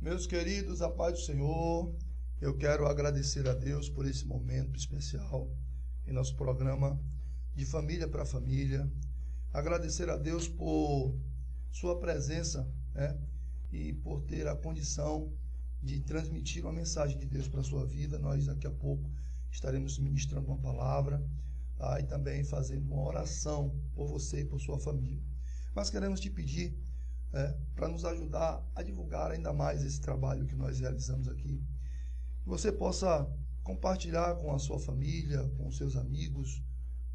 Meus queridos, a paz do Senhor, eu quero agradecer a Deus por esse momento especial em nosso programa de Família para Família. Agradecer a Deus por sua presença, e por ter a condição de transmitir uma mensagem de Deus para a sua vida. Nós daqui a pouco estaremos ministrando uma palavra, e também fazendo uma oração por você e por sua família. Mas queremos te pedir para nos ajudar a divulgar ainda mais esse trabalho que nós realizamos aqui. Que você possa compartilhar com a sua família, com os seus amigos,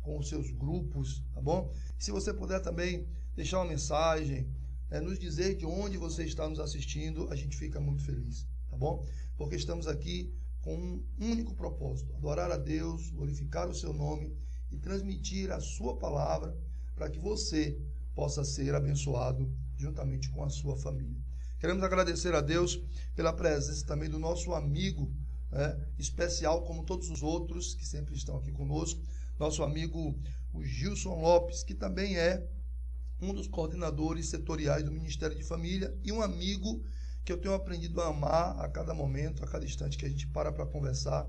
com os seus grupos, tá bom? E se você puder também deixar uma mensagem, nos dizer de onde você está nos assistindo, a gente fica muito feliz, tá bom? Porque estamos aqui com um único propósito: adorar a Deus, glorificar o seu nome e transmitir a sua palavra para que você possa ser abençoado juntamente com a sua família. Queremos agradecer a Deus pela presença também do nosso amigo especial, como todos os outros que sempre estão aqui conosco, nosso amigo o Gilson Lopes, que também é um dos coordenadores setoriais do Ministério de Família e um amigo que eu tenho aprendido a amar a cada momento, a cada instante que a gente para conversar.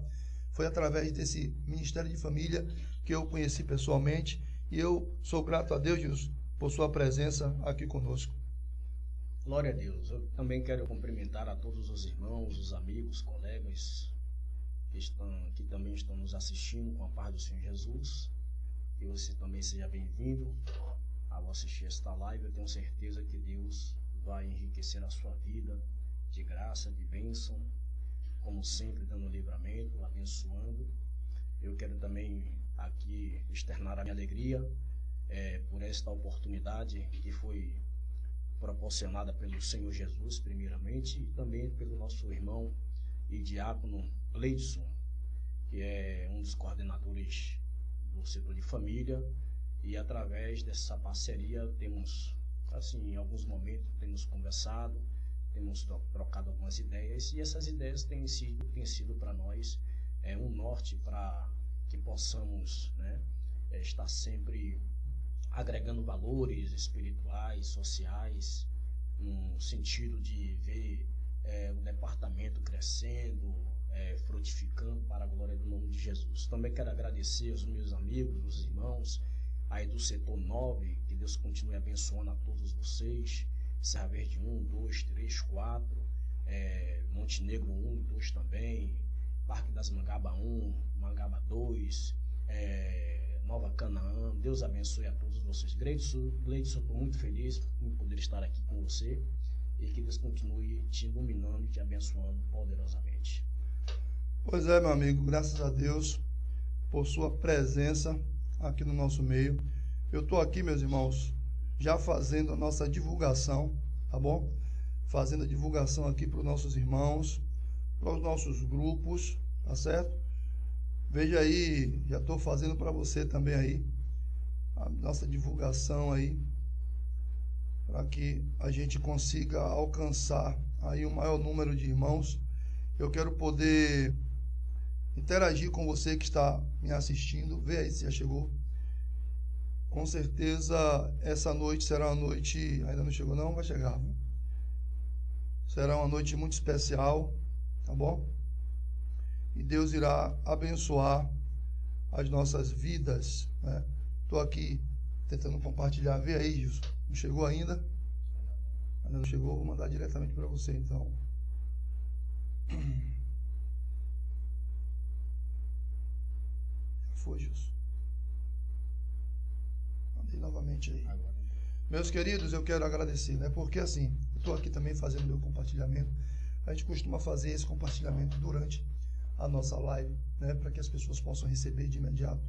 Foi através desse Ministério de Família que eu conheci pessoalmente, e eu sou grato a Deus, Gilson, por sua presença aqui conosco. Glória a Deus. Eu também quero cumprimentar a todos os irmãos, os amigos, colegas que também estão nos assistindo com a paz do Senhor Jesus. Que você também seja bem-vindo ao assistir esta live. Eu tenho certeza que Deus vai enriquecer a sua vida de graça, de bênção, como sempre, dando livramento, abençoando. Eu quero também aqui externar a minha alegria por esta oportunidade que foi proporcionada pelo Senhor Jesus, primeiramente, e também pelo nosso irmão e diácono Leidson, que é um dos coordenadores do setor de família, e através dessa parceria temos, assim, em alguns momentos temos conversado, temos trocado algumas ideias, e essas ideias têm sido para nós um norte para que possamos estar sempre agregando valores espirituais, sociais, no sentido de ver o departamento crescendo, frutificando para a glória do nome de Jesus. Também quero agradecer aos meus amigos, os irmãos aí do setor 9, que Deus continue abençoando a todos vocês. Serra Verde 1, 2, 3, 4, Montenegro 1 e 2 também, Parque das Mangaba 1, Mangaba 2, Nova Canaã. Deus abençoe a todos vocês. Gleidson, estou muito feliz em poder estar aqui com você, e que Deus continue te iluminando e te abençoando poderosamente. Pois é, meu amigo, graças a Deus por sua presença aqui no nosso meio. Eu estou aqui, meus irmãos, já fazendo a nossa divulgação, tá bom? Fazendo a divulgação aqui para os nossos irmãos, para os nossos grupos, tá certo? Veja aí, já estou fazendo para você também aí a nossa divulgação aí, para que a gente consiga alcançar aí o maior número de irmãos. Eu quero poder interagir com você que está me assistindo. Vê aí se já chegou. Com certeza essa noite será uma noite, ainda não chegou não, vai chegar, viu? Será uma noite muito especial, tá bom? E Deus irá abençoar as nossas vidas, né? Estou aqui tentando compartilhar. Vê aí, Gilson. Não chegou ainda? Ainda não chegou, vou mandar diretamente para você, então. Já foi, Gilson. Mandei novamente aí. Meus queridos, eu quero agradecer, porque assim, eu estou aqui também fazendo meu compartilhamento. A gente costuma fazer esse compartilhamento durante a nossa live, para que as pessoas possam receber de imediato,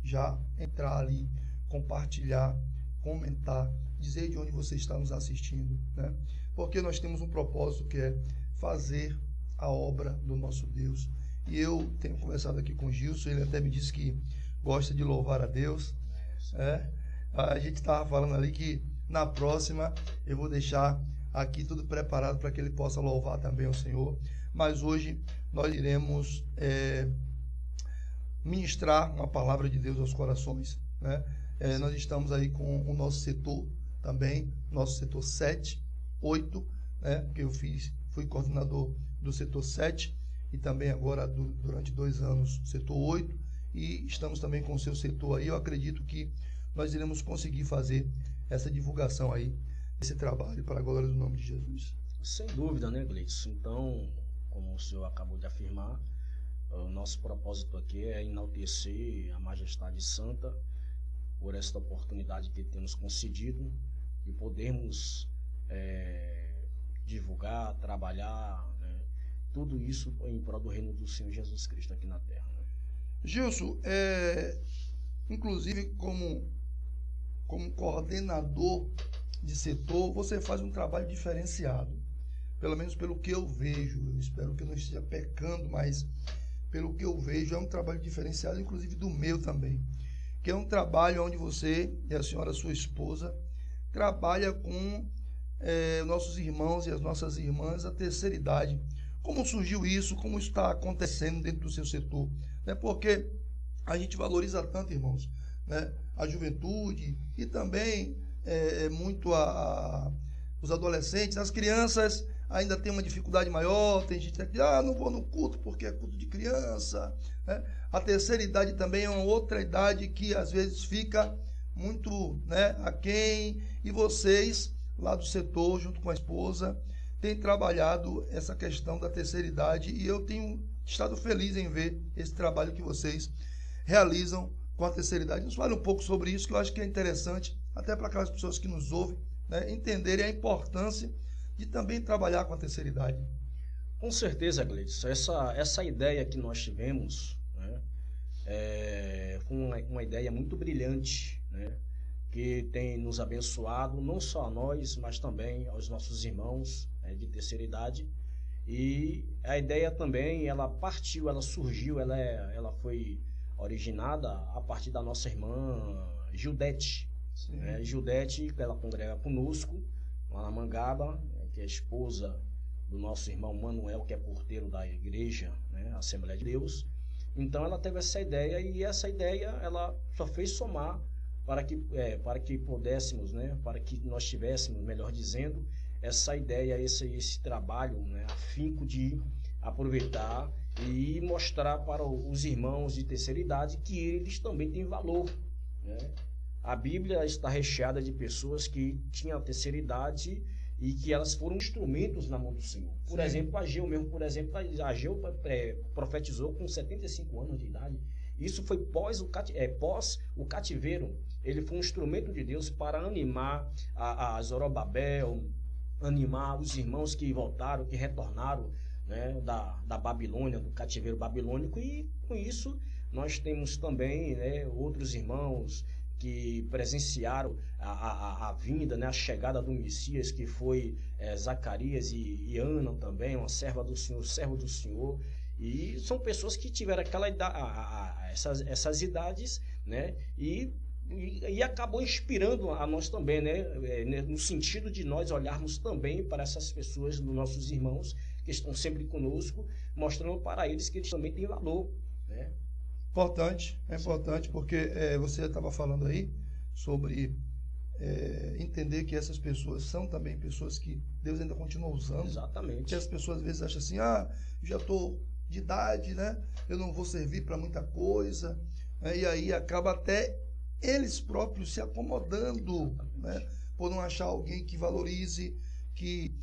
já entrar ali, compartilhar, comentar, dizer de onde você está nos assistindo, porque nós temos um propósito que é fazer a obra do nosso Deus. E eu tenho conversado aqui com o Gilson, ele até me disse que gosta de louvar a Deus. A gente estava falando ali que na próxima eu vou deixar aqui tudo preparado para que ele possa louvar também o Senhor. Mas hoje nós iremos ministrar uma palavra de Deus aos corações, nós estamos aí com o nosso setor também, nosso setor 7, 8, que eu fiz fui coordenador do setor 7 e também agora durante 2 anos setor 8, e estamos também com o seu setor aí. Eu acredito que nós iremos conseguir fazer essa divulgação aí, esse trabalho para a glória do nome de Jesus. Sem dúvida, né, Gleidson? Então, como o senhor acabou de afirmar, o nosso propósito aqui é enaltecer a Majestade Santa por esta oportunidade que ele tem nos concedido de podermos divulgar, trabalhar, né, tudo isso em prol do reino do Senhor Jesus Cristo aqui na Terra. Né? Gilson, inclusive como coordenador de setor, você faz um trabalho diferenciado, pelo menos pelo que eu vejo. Eu espero que eu não esteja pecando, mas pelo que eu vejo é um trabalho diferenciado, inclusive do meu também, que é um trabalho onde você e a senhora, sua esposa, trabalha com nossos irmãos e as nossas irmãs a terceira idade. Como surgiu isso? Como está acontecendo dentro do seu setor? Porque a gente valoriza tanto, irmãos, né, a juventude e também muito os adolescentes. As crianças ainda têm uma dificuldade maior. Tem gente que diz, não vou no culto porque é culto de criança, né? A terceira idade também é uma outra idade que às vezes fica muito, né, aquém. E vocês, lá do setor, junto com a esposa, têm trabalhado essa questão da terceira idade, e eu tenho estado feliz em ver esse trabalho que vocês realizam com a terceira idade. Nos fale um pouco sobre isso, que eu acho que é interessante, até para aquelas pessoas que nos ouvem, né, entenderem a importância de também trabalhar com a terceira idade. Com certeza, Gleidson. Essa ideia que nós tivemos, né, foi uma ideia muito brilhante, né, que tem nos abençoado, não só a nós, mas também aos nossos irmãos de terceira idade. E a ideia também, ela surgiu, ela foi originada a partir da nossa irmã Gildete. Gildete, ela congrega conosco lá na Mangaba, que é a esposa do nosso irmão Manuel, que é porteiro da igreja, né, Assembleia de Deus. Então ela teve essa ideia, e essa ideia ela só fez somar para que pudéssemos, né, para que nós tivéssemos, melhor dizendo, essa ideia, esse trabalho, né, afinco de aproveitar e mostrar para os irmãos de terceira idade que eles também têm valor, né? A Bíblia está recheada de pessoas que tinham a terceira idade e que elas foram instrumentos na mão do Senhor. Por exemplo, Ageu mesmo, Ageu profetizou com 75 anos de idade. Isso foi pós o cativeiro. Ele foi um instrumento de Deus para animar a Zorobabel, animar os irmãos que voltaram, que retornaram, né, da Babilônia, do cativeiro babilônico. E com isso nós temos também, né, outros irmãos que presenciaram a vinda, né, a chegada do Messias, que foi Zacarias e Ana também, uma serva do Senhor, servo do Senhor. E são pessoas que tiveram essas idades, né, e acabou inspirando a nós também, né, no sentido de nós olharmos também para essas pessoas, dos nossos irmãos, que estão sempre conosco, mostrando para eles que eles também têm valor, né? É importante porque você estava falando aí sobre entender que essas pessoas são também pessoas que Deus ainda continua usando. Exatamente. Que as pessoas às vezes acham assim, já estou de idade, né? Eu não vou servir para muita coisa, né? E aí acaba até eles próprios se acomodando, né? Por não achar alguém que valorize, que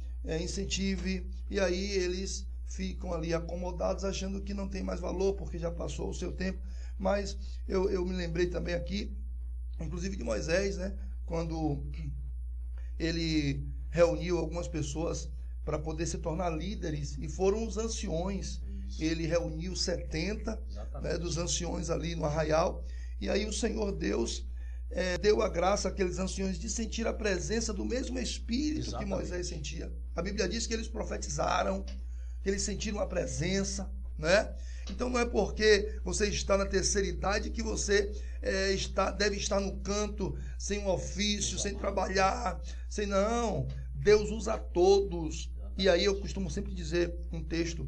incentive, e aí eles ficam ali acomodados, achando que não tem mais valor, porque já passou o seu tempo. Mas eu me lembrei também aqui, inclusive de Moisés, né? Quando ele reuniu algumas pessoas para poder se tornar líderes, e foram os anciões. Isso. Ele reuniu 70, né, dos anciões ali no arraial, e aí o Senhor Deus deu a graça àqueles anciões de sentir a presença do mesmo Espírito. Exatamente. Que Moisés sentia. A Bíblia diz que eles profetizaram, que eles sentiram a presença, né? Então não é porque você está na terceira idade que você deve estar no canto, sem um ofício, sem trabalhar, não. Deus usa a todos. E aí eu costumo sempre dizer um texto,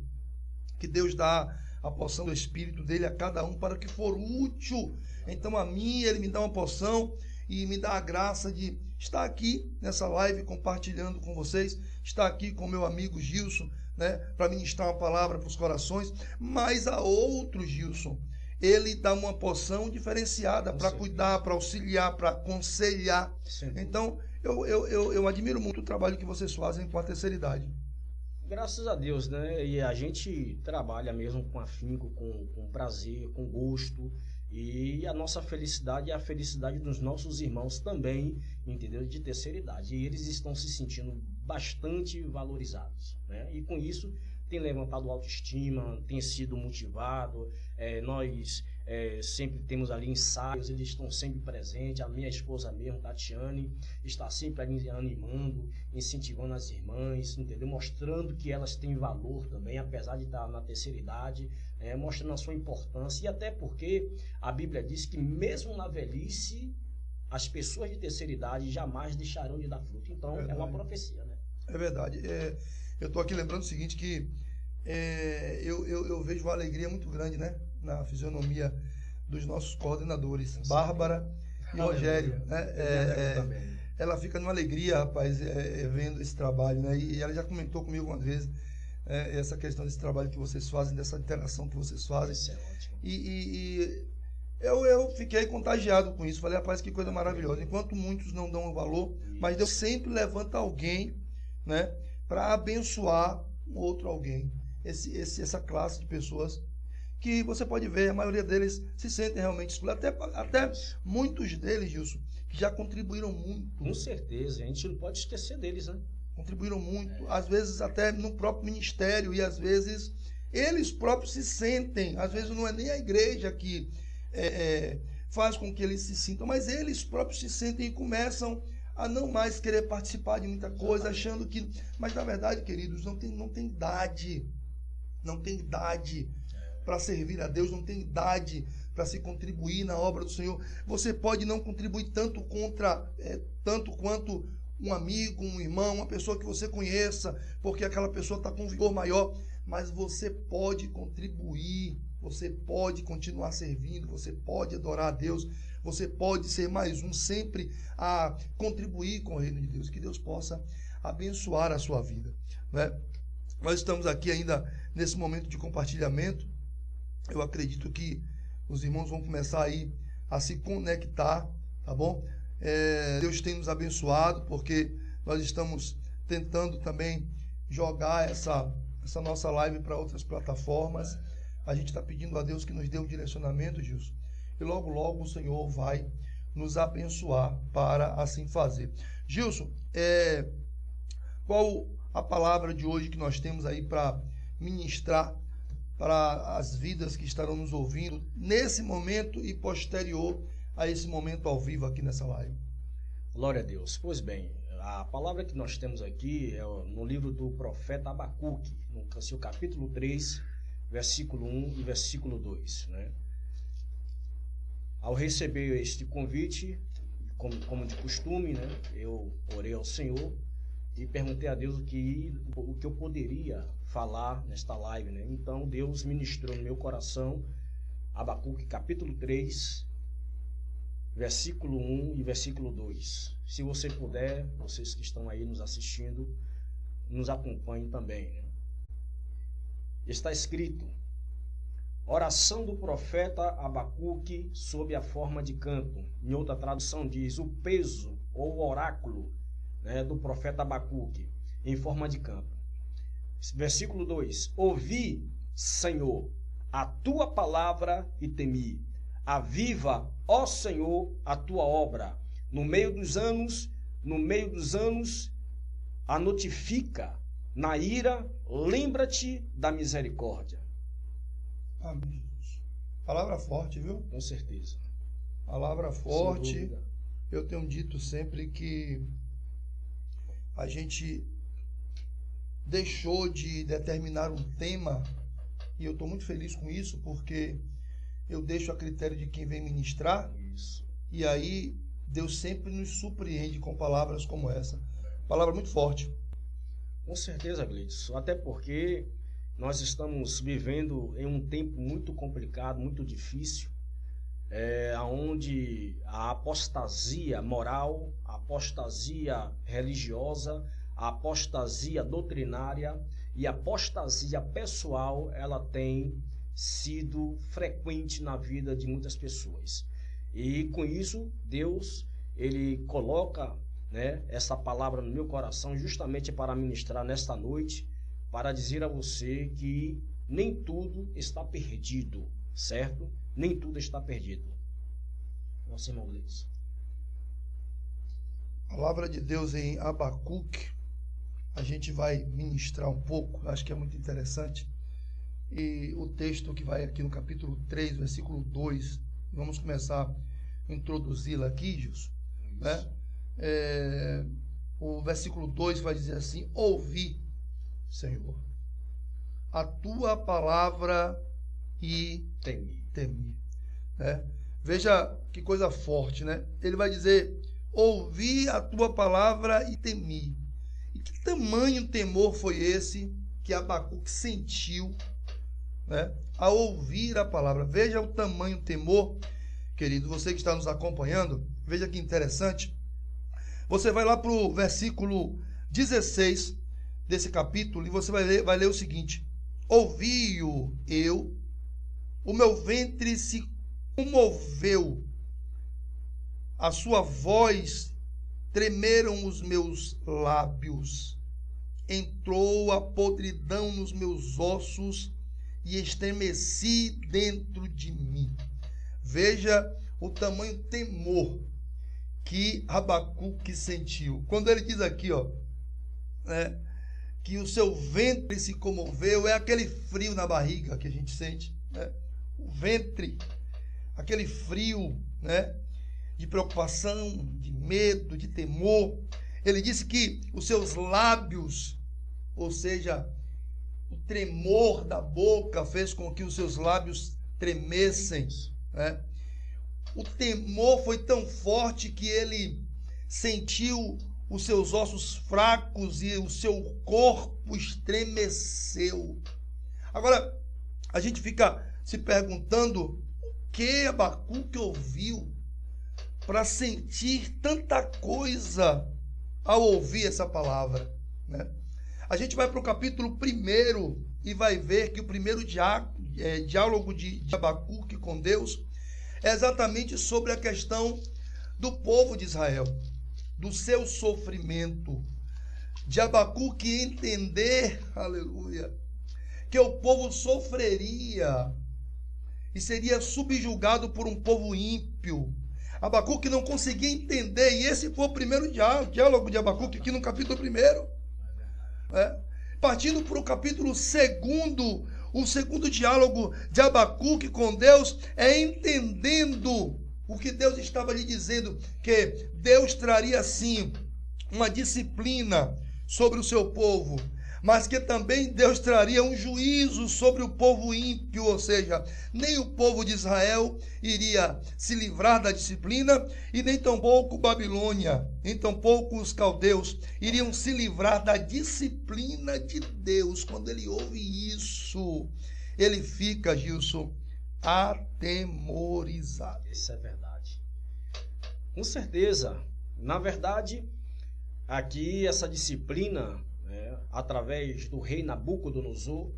que Deus dá a porção do Espírito dele a cada um para que for útil. Então a mim ele me dá uma porção, e me dá a graça de estar aqui nessa live compartilhando com vocês, estar aqui com meu amigo Gilson, né, para ministrar uma palavra para os corações. Mas a outro Gilson, ele dá uma porção diferenciada para cuidar, para auxiliar, para aconselhar. Sim. Então, eu admiro muito o trabalho que vocês fazem com a terceira idade. Graças a Deus, né? E a gente trabalha mesmo com afinco, com prazer, com gosto. E a nossa felicidade é a felicidade dos nossos irmãos também, entendeu? De terceira idade. E eles estão se sentindo bastante valorizados, né? E com isso tem levantado autoestima, tem sido motivado. Nós sempre temos ali ensaios, eles estão sempre presentes. A minha esposa mesmo, Tatiane, está sempre ali animando, incentivando as irmãs, entendeu? Mostrando que elas têm valor também, apesar de estar na terceira idade, mostrando a sua importância. E até porque a Bíblia diz que mesmo na velhice, as pessoas de terceira idade jamais deixarão de dar fruto. Então, é uma profecia, né? É verdade. Eu estou aqui lembrando o seguinte, que eu vejo uma alegria muito grande, né, na fisionomia dos nossos coordenadores, Bárbara e Rogério, né? Ela fica numa alegria, rapaz, vendo esse trabalho, né? E ela já comentou comigo uma vez essa questão desse trabalho que vocês fazem, dessa interação que vocês fazem. Isso é ótimo. E eu fiquei contagiado com isso. Falei, rapaz, que coisa maravilhosa. Enquanto muitos não dão valor, mas Deus sempre levanta alguém, né, para abençoar um outro alguém. Essa classe de pessoas que você pode ver, a maioria deles se sentem realmente excluídos. Até muitos deles, Gilson, que já contribuíram muito. Com certeza, a gente não pode esquecer deles, né? Contribuíram muito, às vezes até no próprio ministério, e às vezes eles próprios se sentem, às vezes não é nem a igreja que faz com que eles se sintam, mas eles próprios se sentem e começam a não mais querer participar de muita coisa, achando que... Mas na verdade, queridos, não tem idade. Não tem idade para servir a Deus, não tem idade para se contribuir na obra do Senhor. Você pode não contribuir tanto quanto um amigo, um irmão, uma pessoa que você conheça, porque aquela pessoa está com vigor maior, mas você pode contribuir, você pode continuar servindo, você pode adorar a Deus, você pode ser mais um sempre a contribuir com o reino de Deus. Que Deus possa abençoar a sua vida, né? Nós estamos aqui ainda nesse momento de compartilhamento. Eu acredito que os irmãos vão começar aí a se conectar, tá bom? Deus tem nos abençoado, porque nós estamos tentando também jogar essa nossa live para outras plataformas. A gente está pedindo a Deus que nos dê um direcionamento, Gilson, e logo logo o Senhor vai nos abençoar para assim fazer. Gilson, qual a palavra de hoje que nós temos aí para ministrar para as vidas que estarão nos ouvindo nesse momento e posterior a esse momento ao vivo aqui nessa live? Glória a Deus. Pois bem, a palavra que nós temos aqui é no livro do profeta Abacuque, no seu capítulo 3, versículo 1 e versículo 2, né? Ao receber este convite, como de costume, né, eu orei ao Senhor e perguntei a Deus o que eu poderia falar nesta live, né? Então Deus ministrou no meu coração Abacuque capítulo 3, versículo 1 e versículo 2. Se você puder, vocês que estão aí nos assistindo, nos acompanhem também, né? Está escrito: oração do profeta Abacuque sob a forma de canto. Em outra tradução diz o peso ou oráculo, né, do profeta Abacuque em forma de canto. Versículo 2: ouvi, Senhor, a tua palavra e temi. Aviva, ó Senhor, a tua obra. No meio dos anos, a notifica. Na ira, lembra-te da misericórdia. Amém. Palavra forte, viu? Com certeza. Palavra forte. Eu tenho dito sempre que a gente deixou de determinar um tema, e eu estou muito feliz com isso, porque eu deixo a critério de quem vem ministrar. Isso. E aí Deus sempre nos surpreende com palavras como essa. Palavra muito forte. Com certeza, Gleidson. Até porque nós estamos vivendo em um tempo muito complicado, muito difícil. onde a apostasia moral, a apostasia religiosa, a apostasia doutrinária e a apostasia pessoal, ela tem sido frequente na vida de muitas pessoas. E com isso, Deus, ele coloca, né, essa palavra no meu coração justamente para ministrar nesta noite, para dizer a você que nem tudo está perdido, certo? Nem tudo está perdido. Nosso irmão Gleison. Palavra de Deus em Abacuque, a gente vai ministrar um pouco, acho que é muito interessante. E o texto que vai aqui no capítulo 3, versículo 2, vamos começar a introduzi-la aqui, Gilson, né? O versículo 2 vai dizer assim: ouvi, Senhor, a tua palavra e temi. Né? Veja que coisa forte, né? Ele vai dizer: ouvi a tua palavra e temi. E que tamanho temor foi esse que Abacuque sentiu, né, ao ouvir a palavra? Veja o tamanho temor, querido, você que está nos acompanhando, veja que interessante. Você vai lá para o versículo 16 desse capítulo e você vai ler o seguinte: ouvi-o eu, o meu ventre se comoveu, a sua voz tremeram os meus lábios, entrou a podridão nos meus ossos e estremeci dentro de mim. Veja o tamanho temor que Abacuque sentiu. Quando ele diz aqui, ó, que o seu ventre se comoveu, é aquele frio na barriga que a gente sente, né? O ventre, aquele frio, né, de preocupação, de medo, de temor. Ele disse que os seus lábios, ou seja, o tremor da boca fez com que os seus lábios tremessem, né? O temor foi tão forte que ele sentiu os seus ossos fracos e o seu corpo estremeceu. Agora, a gente fica se perguntando o que Abacuque ouviu para sentir tanta coisa ao ouvir essa palavra, né? A gente vai para o capítulo 1 e vai ver que o primeiro diálogo de Abacuque com Deus é exatamente sobre a questão do povo de Israel, do seu sofrimento, de Abacuque entender, aleluia, que o povo sofreria e seria subjugado por um povo ímpio. Abacuque não conseguia entender, e esse foi o primeiro diálogo de Abacuque aqui no capítulo 1. Partindo para o capítulo 2, o segundo diálogo de Abacuque com Deus é entendendo o que Deus estava lhe dizendo, que Deus traria sim uma disciplina sobre o seu povo, mas que também Deus traria um juízo sobre o povo ímpio, ou seja, nem o povo de Israel iria se livrar da disciplina e nem tampouco Babilônia, nem tampouco os caldeus iriam se livrar da disciplina de Deus. Quando ele ouve isso, ele fica, Gilson, atemorizado. Isso é verdade. Com certeza. Na verdade, aqui essa disciplina, através do rei Nabucodonosor,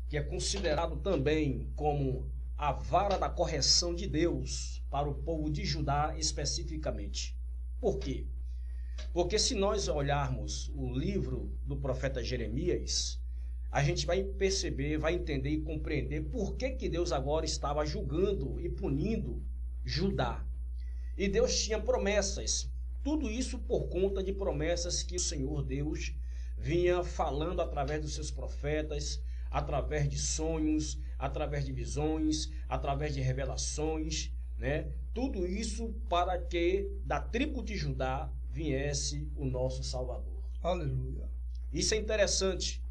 que é considerado também como a vara da correção de Deus para o povo de Judá especificamente. Por quê? Porque se nós olharmos o livro do profeta Jeremias, a gente vai perceber, vai entender e compreender por que Deus agora estava julgando e punindo Judá. E Deus tinha promessas, tudo isso por conta de promessas que o Senhor Deus vinha falando através dos seus profetas, através de sonhos, através de visões, através de revelações, né? Tudo isso para que da tribo de Judá viesse o nosso Salvador. Aleluia. Isso é interessante.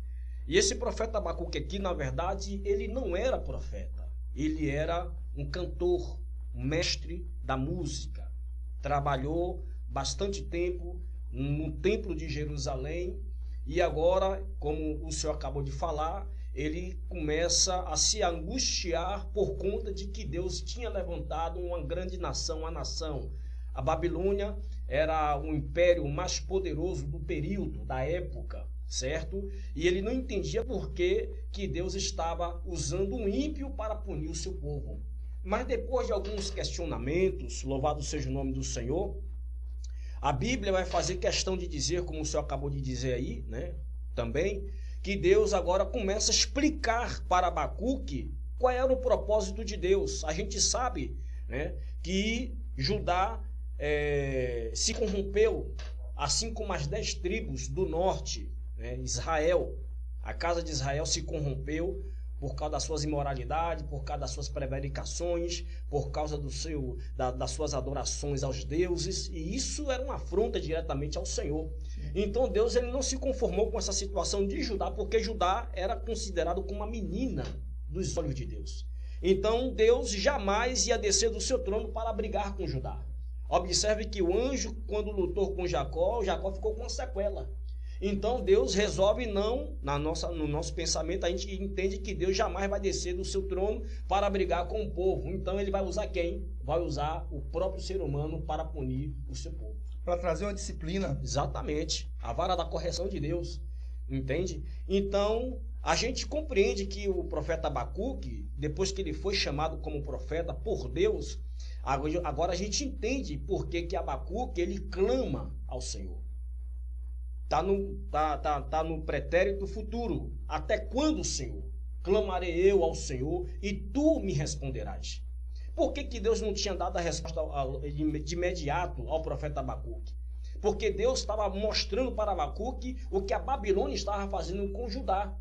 E esse profeta Abacuque aqui, na verdade, ele não era profeta. Ele era um cantor, um mestre da música. Trabalhou bastante tempo no templo de Jerusalém. E agora, como o senhor acabou de falar, ele começa a se angustiar por conta de que Deus tinha levantado uma grande nação, a Babilônia era o império mais poderoso do período, da época, certo? E ele não entendia por que Deus estava usando um ímpio para punir o seu povo. Mas depois de alguns questionamentos, louvado seja o nome do Senhor, a Bíblia vai fazer questão de dizer, como o senhor acabou de dizer aí, né, também, que Deus agora começa a explicar para Abacuque qual era o propósito de Deus. A gente sabe, né, que Judá se corrompeu, assim como as 10 tribos do norte, né, Israel. A casa de Israel se corrompeu por causa das suas imoralidades, por causa das suas prevaricações, por causa das suas adorações aos deuses, e isso era uma afronta diretamente ao Senhor. Então Deus ele não se conformou com essa situação de Judá, porque Judá era considerado como uma menina dos olhos de Deus. Então Deus jamais ia descer do seu trono para brigar com Judá. Observe que o anjo, quando lutou com Jacó ficou com uma sequela. Então Deus resolve no nosso pensamento, a gente entende que Deus jamais vai descer do seu trono para brigar com o povo. Então ele vai usar quem? Vai usar o próprio ser humano para punir o seu povo. Para trazer uma disciplina. Exatamente. A vara da correção de Deus. Entende? Então a gente compreende que o profeta Abacuque, depois que ele foi chamado como profeta por Deus, agora a gente entende por que Abacuque ele clama ao Senhor. Está no pretérito futuro. Até quando, Senhor? Clamarei eu ao Senhor e tu me responderás. Por que Deus não tinha dado a resposta de imediato ao profeta Abacuque? Porque Deus estava mostrando para Abacuque o que a Babilônia estava fazendo com Judá.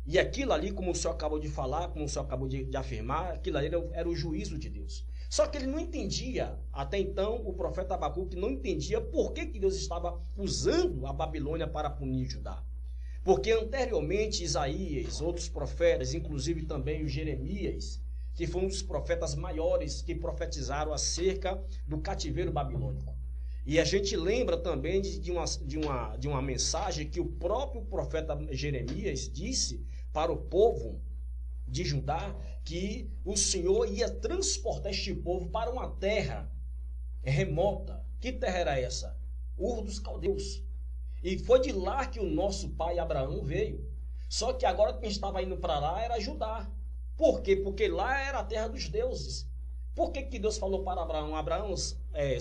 E aquilo ali, como o senhor acabou de falar, como o senhor acabou de afirmar, aquilo ali era o juízo de Deus. Só que ele não entendia, até então, o profeta Abacuque não entendia por que Deus estava usando a Babilônia para punir Judá. Porque anteriormente Isaías, outros profetas, inclusive também o Jeremias, que foi um dos profetas maiores que profetizaram acerca do cativeiro babilônico. E a gente lembra também de uma mensagem que o próprio profeta Jeremias disse para o povo de Judá, que o Senhor ia transportar este povo para uma terra remota. Que terra era essa? Ur dos Caldeus. E foi de lá que o nosso pai Abraão veio. Só que agora quem estava indo para lá era Judá. Por quê? Porque lá era a terra dos deuses. Por que Deus falou para Abraão? Abraão,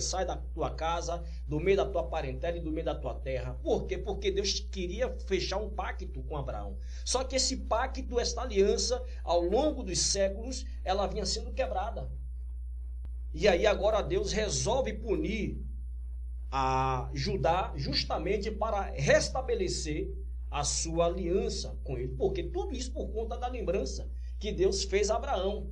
sai da tua casa, do meio da tua parentela e do meio da tua terra. Por quê? Porque Deus queria fechar um pacto com Abraão. Só que esse pacto, esta aliança, ao longo dos séculos, ela vinha sendo quebrada. E aí agora Deus resolve punir a Judá justamente para restabelecer a sua aliança com ele. Porque tudo isso por conta da lembrança que Deus fez a Abraão.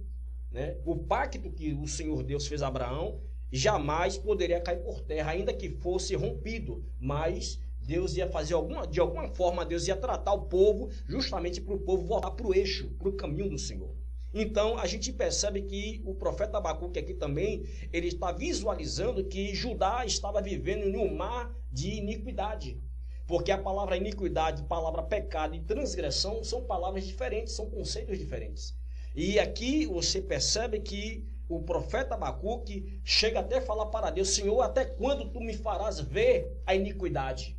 Né? O pacto que o Senhor Deus fez a Abraão jamais poderia cair por terra, ainda que fosse rompido, mas Deus ia fazer de alguma forma, Deus ia tratar o povo justamente para o povo voltar para o eixo, para o caminho do Senhor. Então a gente percebe que o profeta Abacuque aqui também, ele está visualizando que Judá estava vivendo em um mar de iniquidade, porque a palavra iniquidade, palavra pecado e transgressão são palavras diferentes, são conceitos diferentes. E aqui você percebe que o profeta Abacuque chega até a falar para Deus: Senhor, até quando tu me farás ver a iniquidade?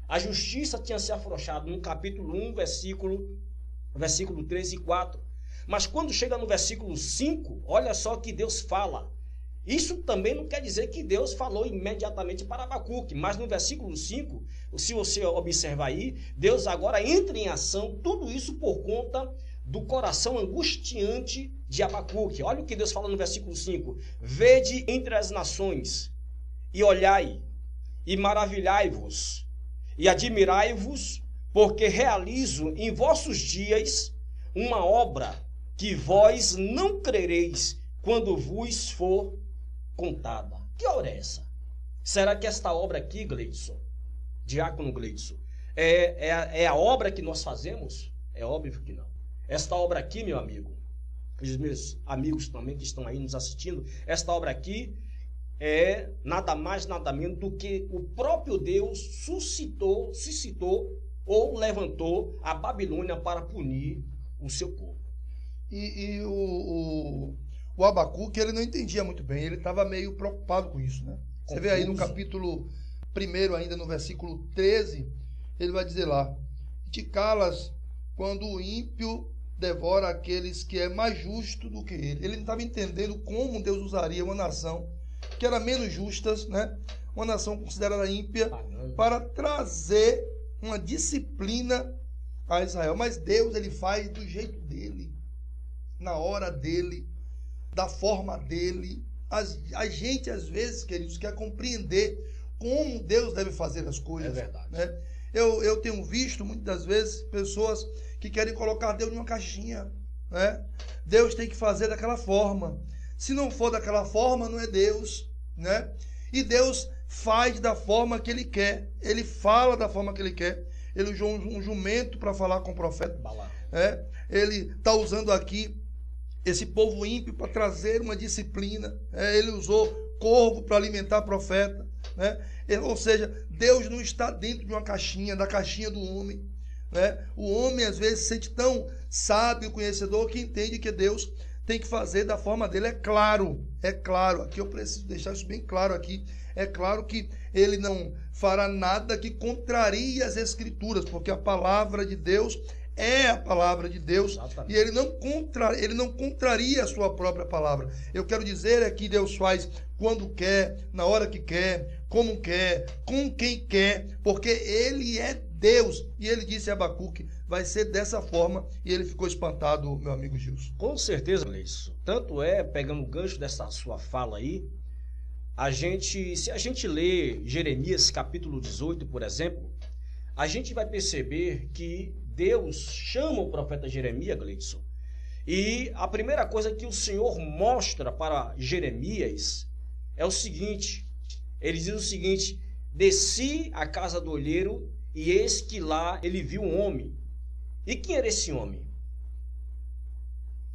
A justiça tinha se afrouxado no capítulo 1, versículo 3 e 4. Mas quando chega no versículo 5, olha só que Deus fala. Isso também não quer dizer que Deus falou imediatamente para Abacuque, mas no versículo 5, se você observar aí, Deus agora entra em ação, tudo isso por conta do coração angustiante de Abacuque. Olha o que Deus fala no versículo 5: Vede entre as nações, e olhai, e maravilhai-vos, e admirai-vos, porque realizo em vossos dias uma obra que vós não crereis quando vos for contada. Que obra é essa? Será que esta obra aqui, Gleidson, diácono Gleidson, é a obra que nós fazemos? É óbvio que não. Esta obra aqui, meu amigo, os meus amigos também que estão aí nos assistindo, esta obra aqui é nada mais, nada menos do que o próprio Deus suscitou ou levantou a Babilônia para punir o seu povo. E o Abacuque, ele não entendia muito bem, ele estava meio preocupado com isso, né? Você vê aí no capítulo 1, ainda no versículo 13, ele vai dizer lá: te calas quando o ímpio devora aqueles que é mais justo do que ele. Ele não estava entendendo como Deus usaria uma nação que era menos justa, né? Uma nação considerada ímpia, para trazer uma disciplina a Israel. Mas Deus, ele faz do jeito dele, na hora dele, da forma dele. A gente, às vezes, queridos, quer compreender como Deus deve fazer as coisas. É verdade. Né? Eu tenho visto, muitas das vezes, pessoas que querem colocar Deus numa caixinha. Né? Deus tem que fazer daquela forma. Se não for daquela forma, não é Deus. Né? E Deus faz da forma que Ele quer. Ele fala da forma que Ele quer. Ele usou um jumento para falar com o profeta. Ele está usando aqui esse povo ímpio para trazer uma disciplina. Ele usou corvo para alimentar profeta. Né? Ou seja, Deus não está dentro de uma caixinha, da caixinha do homem. Né? O homem às vezes se sente tão sábio, conhecedor, que entende que Deus tem que fazer da forma dele. É claro, aqui eu preciso deixar isso bem claro aqui. É claro que ele não fará nada que contrarie as Escrituras, porque a palavra de Deus é a palavra de Deus. Exatamente. E ele não contraria a sua própria palavra. Eu quero dizer é que Deus faz quando quer, na hora que quer, como quer, com quem quer, porque ele é Deus. E ele disse a Abacuque, vai ser dessa forma, e ele ficou espantado, meu amigo Gilson. Com certeza, Leison. Tanto é, pegando o gancho dessa sua fala aí, se a gente lê Jeremias capítulo 18, por exemplo, a gente vai perceber que Deus chama o profeta Jeremias, Gleidson, e a primeira coisa que o Senhor mostra para Jeremias é o seguinte: ele diz o seguinte: desci à casa do olheiro e eis que lá ele viu um homem. E quem era esse homem?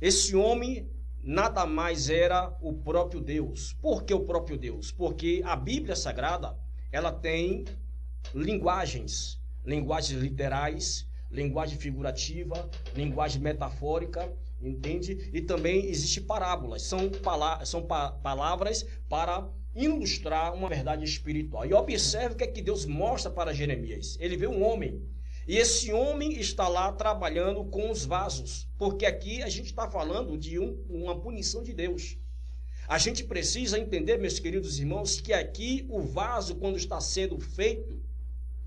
Esse homem nada mais era o próprio Deus. Por que o próprio Deus? Porque a Bíblia Sagrada, ela tem linguagens literais, linguagem figurativa, linguagem metafórica, entende? E também existem parábolas, são palavras para ilustrar uma verdade espiritual. E observe o que é que Deus mostra para Jeremias. Ele vê um homem, e esse homem está lá trabalhando com os vasos, porque aqui a gente está falando de uma punição de Deus. A gente precisa entender, meus queridos irmãos, que aqui o vaso, quando está sendo feito,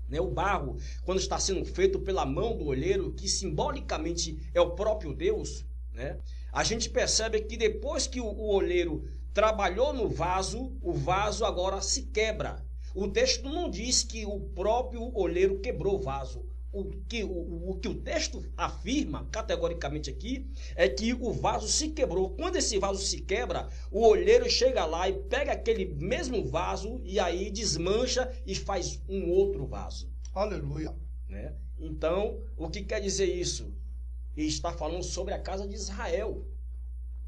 né, o barro, quando está sendo feito pela mão do olheiro, que simbolicamente é o próprio Deus, né, a gente percebe que depois que o olheiro trabalhou no vaso, o vaso agora se quebra. O texto não diz que o próprio olheiro quebrou o vaso. O que o texto afirma categoricamente aqui é que o vaso se quebrou. Quando esse vaso se quebra, o olheiro chega lá e pega aquele mesmo vaso e aí desmancha e faz um outro vaso. Aleluia. Né? Então, o que quer dizer isso? Ele está falando sobre a casa de Israel,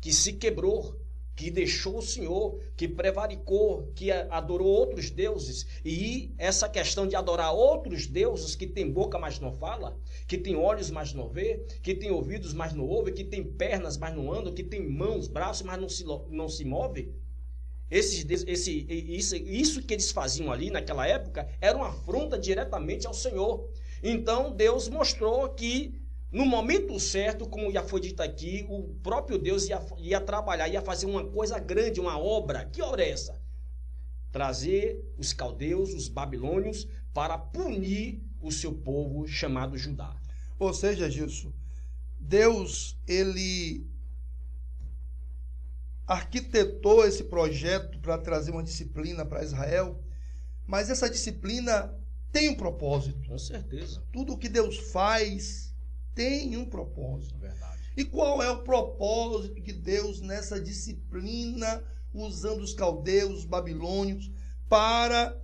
que se quebrou, que deixou o Senhor, que prevaricou, que adorou outros deuses. E essa questão de adorar outros deuses, que tem boca, mas não fala, que tem olhos, mas não vê, que tem ouvidos, mas não ouve, que tem pernas, mas não anda, que tem mãos, braços, mas não se move. Isso que eles faziam ali naquela época era uma afronta diretamente ao Senhor. Então Deus mostrou que no momento certo, como já foi dito aqui, o próprio Deus ia trabalhar, ia fazer uma coisa grande, uma obra. Que obra é essa? Trazer os caldeus, os babilônios, para punir o seu povo chamado Judá. Ou seja, Gilson, Deus, ele arquitetou esse projeto para trazer uma disciplina para Israel, mas essa disciplina tem um propósito. Com certeza. Tudo que Deus faz tem um propósito. Verdade. E qual é o propósito de Deus nessa disciplina, usando os caldeus, os babilônios, para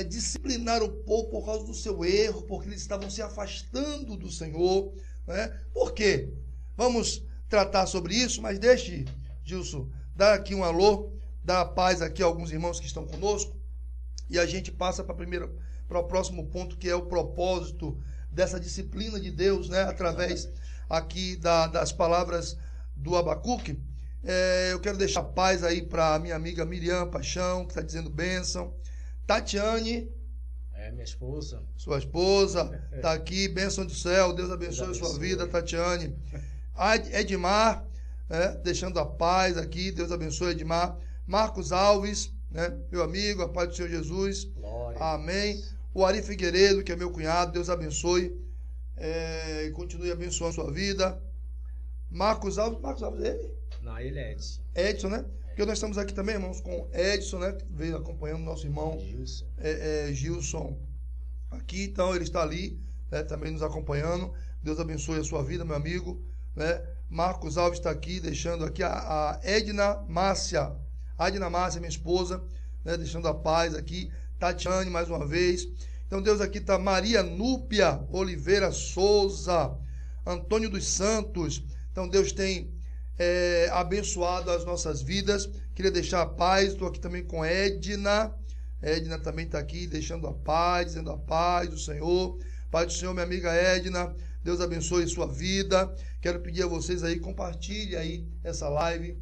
disciplinar o povo por causa do seu erro, porque eles estavam se afastando do Senhor, né? Por quê? Vamos tratar sobre isso, mas deixe, Gilson, dar aqui um alô, dar paz aqui a alguns irmãos que estão conosco, e a gente passa para o próximo ponto, que é o propósito dessa disciplina de Deus, né? Através aqui das palavras do Abacuque. Eu quero deixar paz aí para minha amiga Miriam Paixão, que está dizendo bênção. Tatiane, minha esposa. Sua esposa, está aqui, bênção do céu, Deus abençoe a sua vida, Tatiane. Edmar, deixando a paz aqui, Deus abençoe Edmar. Marcos Alves, né, meu amigo, a paz do Senhor Jesus. Glória. Amém. O Ari Figueiredo, que é meu cunhado, Deus abençoe e continue abençoando a sua vida. Marcos Alves ele? Não, ele é Edson. Edson, né? Porque nós estamos aqui também, irmãos, com Edson, né? Que veio acompanhando nosso irmão Gilson aqui. Então, ele está ali, né, também nos acompanhando. Deus abençoe a sua vida, meu amigo. Né? Marcos Alves está aqui, deixando aqui a Edna Márcia. Edna Márcia, minha esposa, né? Deixando a paz aqui. Tatiane, mais uma vez. Então, Deus aqui está Maria Núbia Oliveira Souza. Antônio dos Santos. Então, Deus tem abençoado as nossas vidas. Queria deixar a paz. Estou aqui também com Edna. Edna também está aqui, deixando a paz, dizendo a paz do Senhor. Paz do Senhor, minha amiga Edna. Deus abençoe sua vida. Quero pedir a vocês aí, compartilhe aí essa live.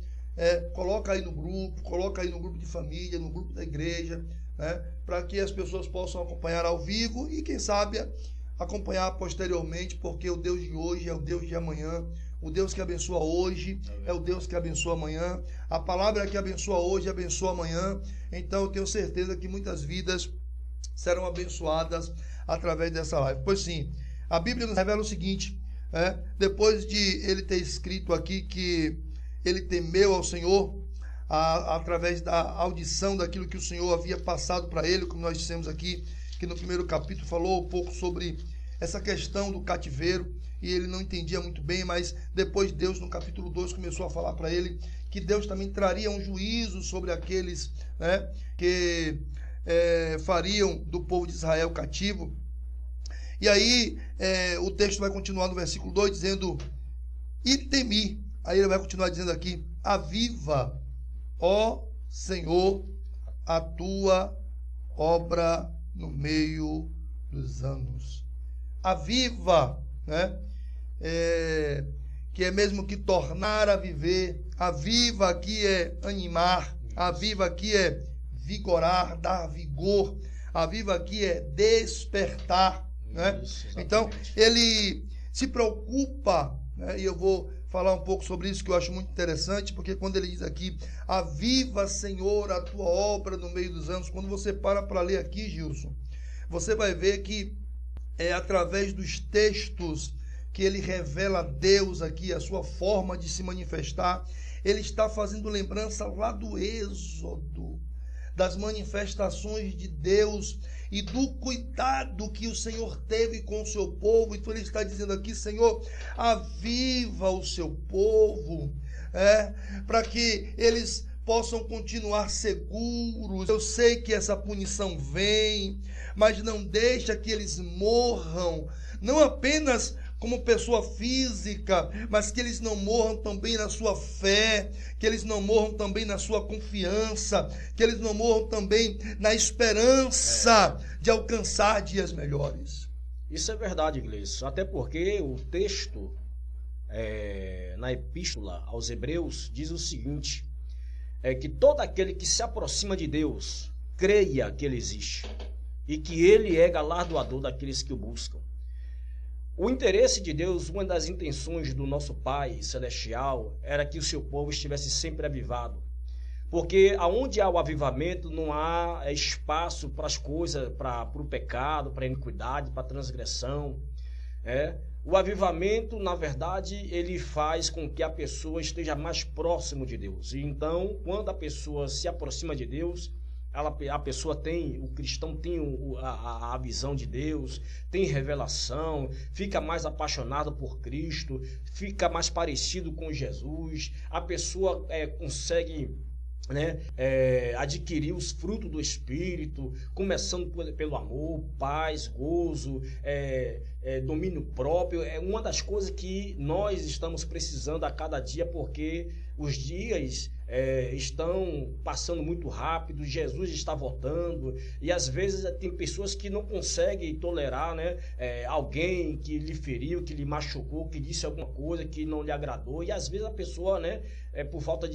Coloca aí no grupo de família, no grupo da igreja, né, para que as pessoas possam acompanhar ao vivo e, quem sabe, acompanhar posteriormente, porque o Deus de hoje é o Deus de amanhã. O Deus que abençoa hoje é o Deus que abençoa amanhã. A palavra que abençoa hoje abençoa amanhã. Então eu tenho certeza que muitas vidas serão abençoadas através dessa live. Pois sim, a Bíblia nos revela o seguinte, depois de ele ter escrito aqui que ele temeu ao Senhor, através da audição daquilo que o Senhor havia passado para ele, como nós dissemos aqui, que no primeiro capítulo falou um pouco sobre essa questão do cativeiro, e ele não entendia muito bem, mas depois Deus, no capítulo 2, começou a falar para ele que Deus também traria um juízo sobre aqueles, né, que fariam do povo de Israel cativo. E aí o texto vai continuar no versículo 2 dizendo: e temi. Aí ele vai continuar dizendo aqui: aviva, ó Senhor, a tua obra no meio dos anos. Aviva, né? Que é mesmo que tornar a viver. Aviva aqui é animar. Aviva aqui é vigorar, dar vigor. Aviva aqui é despertar, né? Então, ele se preocupa, né? E eu vou falar um pouco sobre isso, que eu acho muito interessante, porque quando ele diz aqui: aviva, Senhor, a tua obra no meio dos anos. Quando você para ler aqui, Gilson, você vai ver que é através dos textos que ele revela a Deus aqui, a sua forma de se manifestar. Ele está fazendo lembrança lá do Êxodo, das manifestações de Deus e do cuidado que o Senhor teve com o seu povo. Então ele está dizendo aqui: Senhor, aviva o seu povo, para que eles possam continuar seguros. Eu sei que essa punição vem, mas não deixa que eles morram, não apenas como pessoa física, mas que eles não morram também na sua fé, que eles não morram também na sua confiança, que eles não morram também na esperança de alcançar dias melhores. Isso é verdade, Gleison, até porque o texto na epístola aos Hebreus diz o seguinte: que todo aquele que se aproxima de Deus creia que ele existe e que ele é galardoador daqueles que o buscam. O interesse de Deus, uma das intenções do nosso Pai Celestial, era que o seu povo estivesse sempre avivado. Porque aonde há o avivamento, não há espaço para as coisas, para o pecado, para a iniquidade, para a transgressão. O avivamento, na verdade, ele faz com que a pessoa esteja mais próximo de Deus. E então, quando a pessoa se aproxima de Deus, a pessoa tem, o cristão tem a visão de Deus, tem revelação, fica mais apaixonado por Cristo, fica mais parecido com Jesus, a pessoa consegue, né, adquirir os frutos do Espírito, começando pelo amor, paz, gozo, domínio próprio. É uma das coisas que nós estamos precisando a cada dia, porque os dias estão passando muito rápido, Jesus está voltando, e às vezes tem pessoas que não conseguem tolerar, né, alguém que lhe feriu, que lhe machucou, que disse alguma coisa que não lhe agradou, e às vezes a pessoa, né, por falta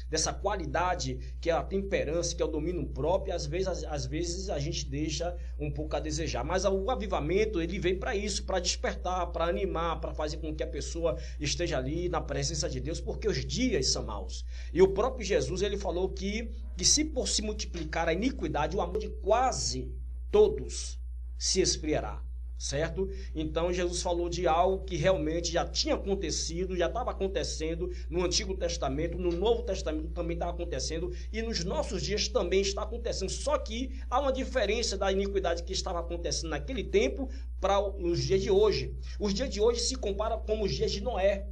dessa qualidade que é a temperança, que é o domínio próprio, às vezes a gente deixa um pouco a desejar. Mas o avivamento, ele vem para isso, para despertar, para animar, para fazer com que a pessoa esteja ali na presença de Deus, porque os dias são maus. E o próprio Jesus, ele falou que se por se multiplicar a iniquidade, o amor de quase todos se esfriará. Certo? Então Jesus falou de algo que realmente já tinha acontecido, já estava acontecendo no Antigo Testamento, no Novo Testamento também estava acontecendo, e nos nossos dias também está acontecendo. Só que há uma diferença da iniquidade que estava acontecendo naquele tempo para os dias de hoje. Os dias de hoje se comparam com os dias de Noé.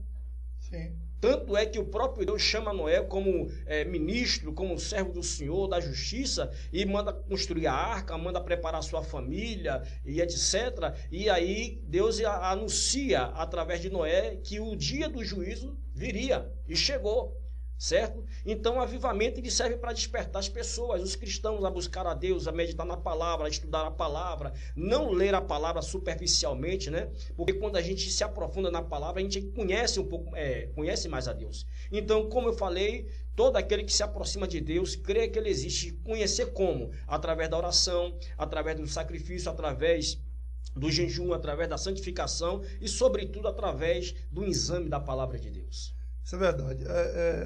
Sim. Tanto é que o próprio Deus chama Noé como ministro, como servo do Senhor, da justiça, e manda construir a arca, manda preparar sua família, e etc. E aí Deus anuncia, através de Noé, que o dia do juízo viria, e chegou. Certo? Então o avivamento ele serve para despertar as pessoas, os cristãos, a buscar a Deus, a meditar na palavra, a estudar a palavra, não ler a palavra superficialmente, né? Porque quando a gente se aprofunda na palavra, a gente conhece um pouco, conhece mais a Deus. Então, como eu falei, todo aquele que se aproxima de Deus, crê que ele existe. Conhecer como? Através da oração, através do sacrifício, através do jejum, através da santificação e, sobretudo, através do exame da palavra de Deus. Isso é verdade.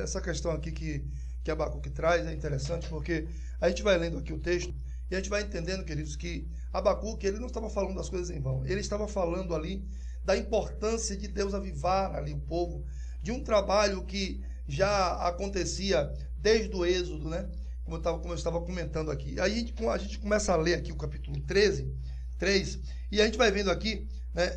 Essa questão aqui que Abacuque traz é interessante, porque a gente vai lendo aqui o texto e a gente vai entendendo, queridos, que Abacuque, ele não estava falando das coisas em vão. Ele estava falando ali da importância de Deus avivar ali o povo, de um trabalho que já acontecia desde o Êxodo, né? Como eu estava comentando aqui. Aí a gente começa a ler aqui o capítulo 3, e a gente vai vendo aqui, né,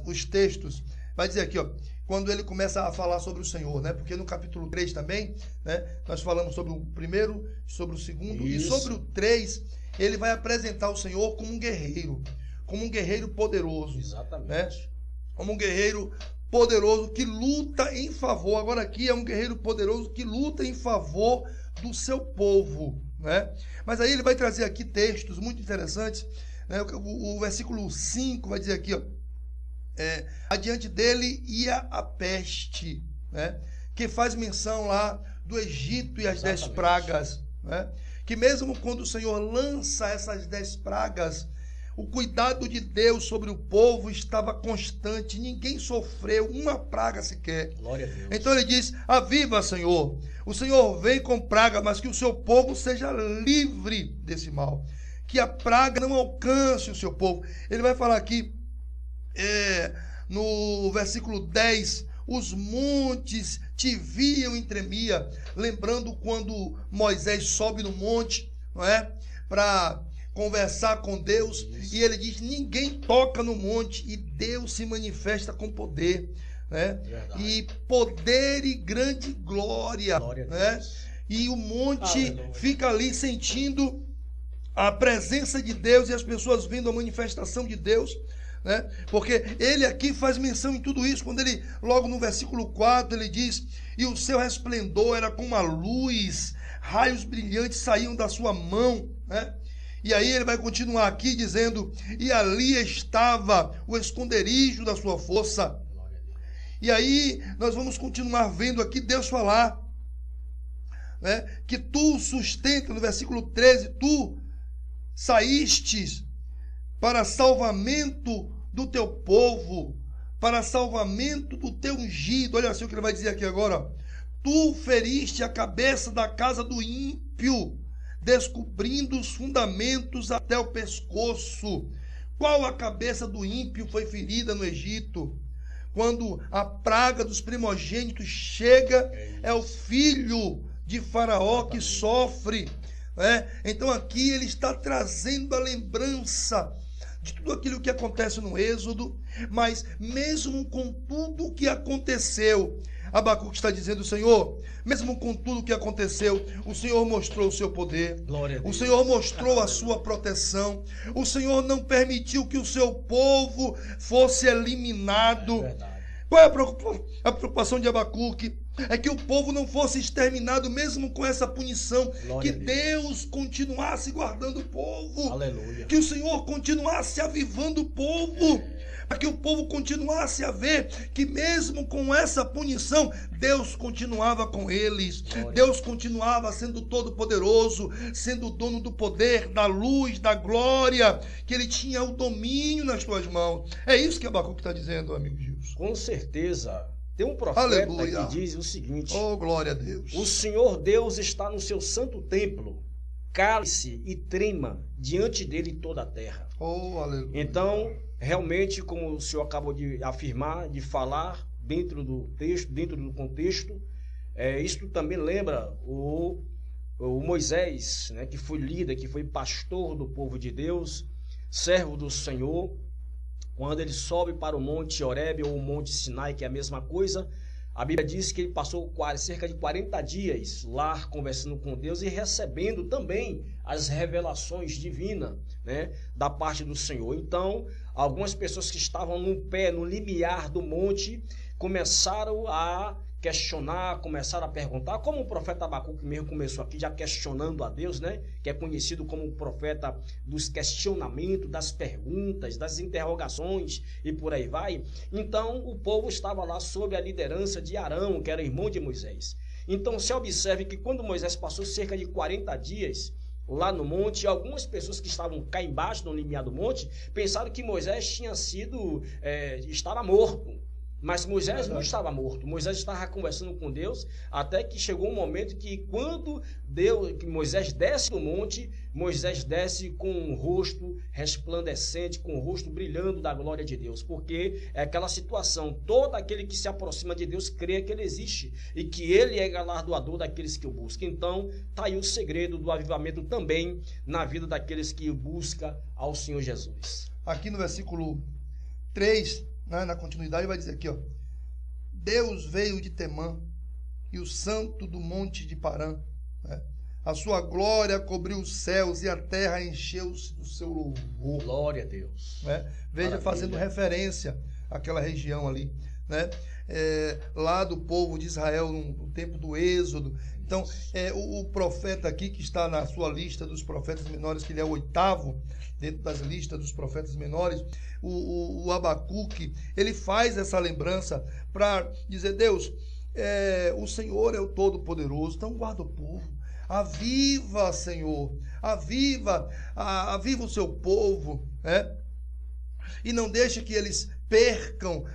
os textos. Vai dizer aqui, ó, quando ele começa a falar sobre o Senhor, né? Porque no capítulo 3 também, né, nós falamos sobre o primeiro, sobre o segundo, Isso. E sobre o 3, ele vai apresentar o Senhor como um guerreiro poderoso. Exatamente. Né? Como um guerreiro poderoso que luta em favor. Agora aqui é um guerreiro poderoso que luta em favor do seu povo, né? Mas aí ele vai trazer aqui textos muito interessantes, né? O versículo 5 vai dizer aqui, ó, adiante dele ia a peste, né? Que faz menção lá do Egito e as 10 pragas, né? Que mesmo quando o Senhor lança essas 10 pragas, o cuidado de Deus sobre o povo estava constante, ninguém sofreu uma praga sequer. Glória a Deus. Então ele diz: aviva, Senhor, o Senhor vem com praga, mas que o seu povo seja livre desse mal, que a praga não alcance o seu povo. Ele vai falar aqui, no versículo 10, os montes te viam e tremia, lembrando quando Moisés sobe no monte, não é? Para conversar com Deus. Isso. E ele diz: ninguém toca no monte, e Deus se manifesta com poder, né? E poder e grande glória, né? E o monte fica ali sentindo a presença de Deus e as pessoas vendo a manifestação de Deus, né? Porque ele aqui faz menção em tudo isso, quando ele, logo no versículo 4, ele diz: e o seu resplendor era como a luz, raios brilhantes saíam da sua mão, né? E aí ele vai continuar aqui dizendo: e ali estava o esconderijo da sua força. E aí nós vamos continuar vendo aqui Deus falar, né, que tu sustenta, no versículo 13, tu saístes para salvamento do teu povo, para salvamento do teu ungido. Olha assim o que ele vai dizer aqui agora: tu feriste a cabeça da casa do ímpio, descobrindo os fundamentos até o pescoço. Qual a cabeça do ímpio foi ferida no Egito? Quando a praga dos primogênitos chega, é o filho de Faraó que sofre, né? Então aqui ele está trazendo a lembrança de tudo aquilo que acontece no Êxodo, mas mesmo com tudo o que aconteceu, Abacuque está dizendo: Senhor, mesmo com tudo o que aconteceu, o Senhor mostrou o seu poder, o Senhor mostrou a sua proteção, o Senhor não permitiu que o seu povo fosse eliminado. Qual é a preocupação de Abacuque? é que o povo não fosse exterminado mesmo com essa punição, Glória que a Deus. Deus continuasse guardando o povo, Aleluia. que o Senhor continuasse avivando o povo, para que o povo continuasse a ver que mesmo com essa punição, Deus continuava com eles. Glória. Deus continuava sendo todo-poderoso, sendo o dono do poder, da luz, da glória, que ele tinha o domínio nas suas mãos. É isso que Abacuque está dizendo, amigo Gilson. Com certeza. Tem um profeta Aleluia. que diz o seguinte: Oh, glória a Deus. o Senhor Deus está no seu santo templo, cale-se e trema diante dele toda a terra. Oh, aleluia. Então, realmente, como o senhor acabou de afirmar, de falar dentro do texto, dentro do contexto, isto também lembra o Moisés, né, que foi líder, que foi pastor do povo de Deus, servo do Senhor. Quando ele sobe para o Monte Horebe ou o Monte Sinai, que é a mesma coisa, a Bíblia diz que ele passou cerca de 40 dias lá conversando com Deus e recebendo também as revelações divinas, né, da parte do Senhor. Então, algumas pessoas que estavam no limiar do monte, começaram a questionar, começaram a perguntar, como o profeta Abacuque mesmo começou aqui, já questionando a Deus, né? Que é conhecido como o profeta dos questionamentos, das perguntas, das interrogações e por aí vai. Então, o povo estava lá sob a liderança de Arão, que era irmão de Moisés. Então, se observe que quando Moisés passou cerca de 40 dias lá no monte, algumas pessoas que estavam cá embaixo, no limiar do monte, pensaram que Moisés estava morto. Mas Moisés não estava morto. Moisés estava conversando com Deus, até que chegou um momento que quando que Moisés desce do monte, Moisés desce com um rosto resplandecente, com o rosto brilhando da glória de Deus. Porque é aquela situação, todo aquele que se aproxima de Deus crê que ele existe e que ele é galardoador daqueles que o buscam. Então, está aí o segredo do avivamento também na vida daqueles que buscam ao Senhor Jesus. Aqui no versículo 3, na continuidade, vai dizer aqui, ó: Deus veio de Temã e o santo do monte de Parã, né? A sua glória cobriu os céus e a terra encheu-se do seu louvor. Glória a Deus, né? Veja, maravilha, fazendo referência àquela região ali, né? Lá do povo de Israel no tempo do Êxodo. Então, o profeta aqui, que está na sua lista dos profetas menores, que ele é o 8º dentro das listas dos profetas menores, o Abacuque, ele faz essa lembrança para dizer: Deus, o Senhor é o Todo-Poderoso, então guarda o povo, aviva, Senhor, aviva o seu povo, né? E não deixe que eles percam